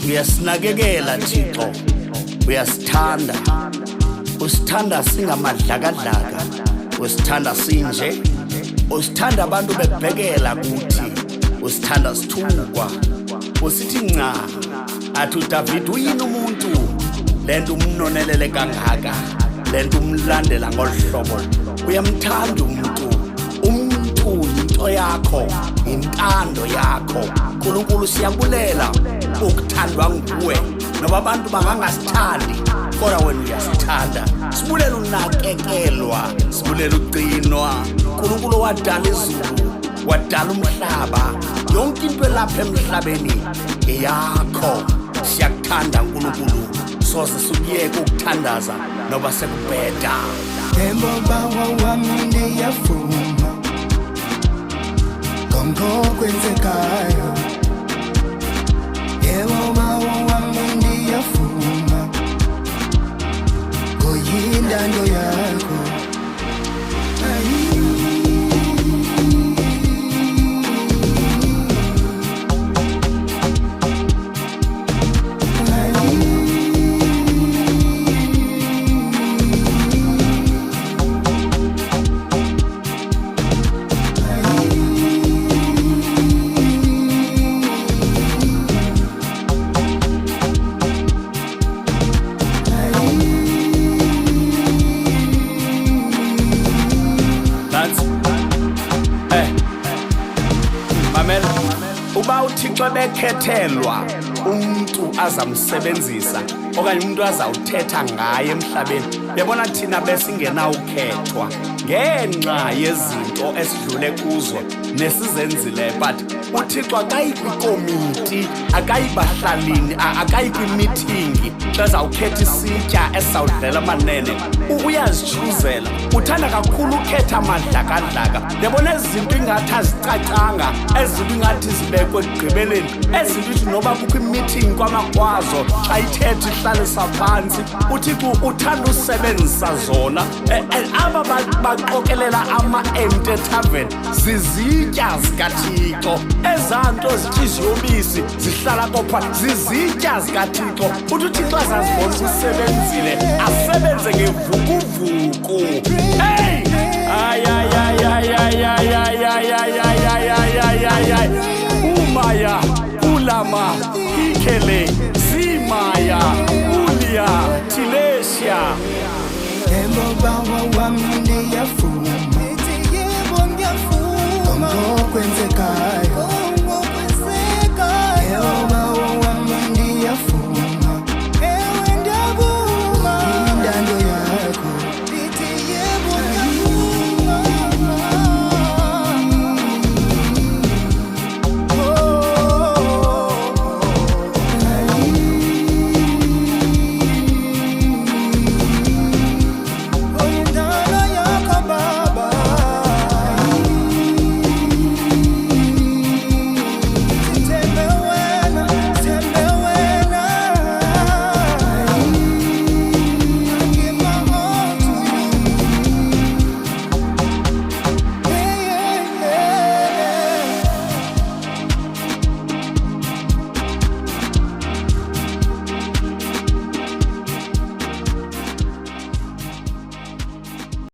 Uyasinakekela Thixo, uyasithanda. Usithanda singamadlakadlaka, usithanda sinje. Usithanda abantu bebhekela kuthi, usithanda sithukwa. Usithi nca, athi uDavid uyini umuntu lento umnonelele kangaka, lento umlandela ngohlobo. Uyamthanda umuntu into yakho, intando yakho. uNkulunkulu siyabulela ukuthandwa nguwe, noba abantu bangangasithandi kodwa wena uyasithanda. Sibulela unakekelwa, sibulela ugcinwa. uNkulunkulu wadala izulu, wadala umhlaba, yonke into elapha emhlabeni eyakho. Siyakuthanda uNkulunkulu, soze sikuyeke ukuthandaza noba sekubheda. Njengoba wami ndiyavuma ngokwenzekayo, njengoba wami ndiyavuma ngoyindando yakho. Uba uThixo bekhethelwa umuntu azamsebenzisa okanye umuntu azawuthetha ngaye emhlabeni, yabona thina besingena ukhethwa ngenxa yezinto esidlule kuzo nesizenzile. But uThixo akayikwikomiti, akayibahlalini, akayikwimithingi xa zawukhetha isitya esizawudlela amanene. Uyazijuzela, uthanda kakhulu ukhetha amadlakadlaka. Yabona ezi zinto ingathi azicacanga, ezi zinto ingathi zibekwe ekugqibeleni, ezi zinto ithi noba kukho imithingi kwamakwazo xa ithetha ihlalisa phantsi. uThixo uthanda usebenzisa zona. Aba baqokelela ama-empty tavern zizitya zikaThixo. Ezaa nto zitya iziyobisi zihlala kopha zizitya zikaThixo. Uthi uThixo azazibona usebenzile, asebenze ngevukuvuku. Hey! Umaya, ulama, ikele, zimaya, ulia, tilesia. Njengoba wami ndiyavuma ngokwenzekayo,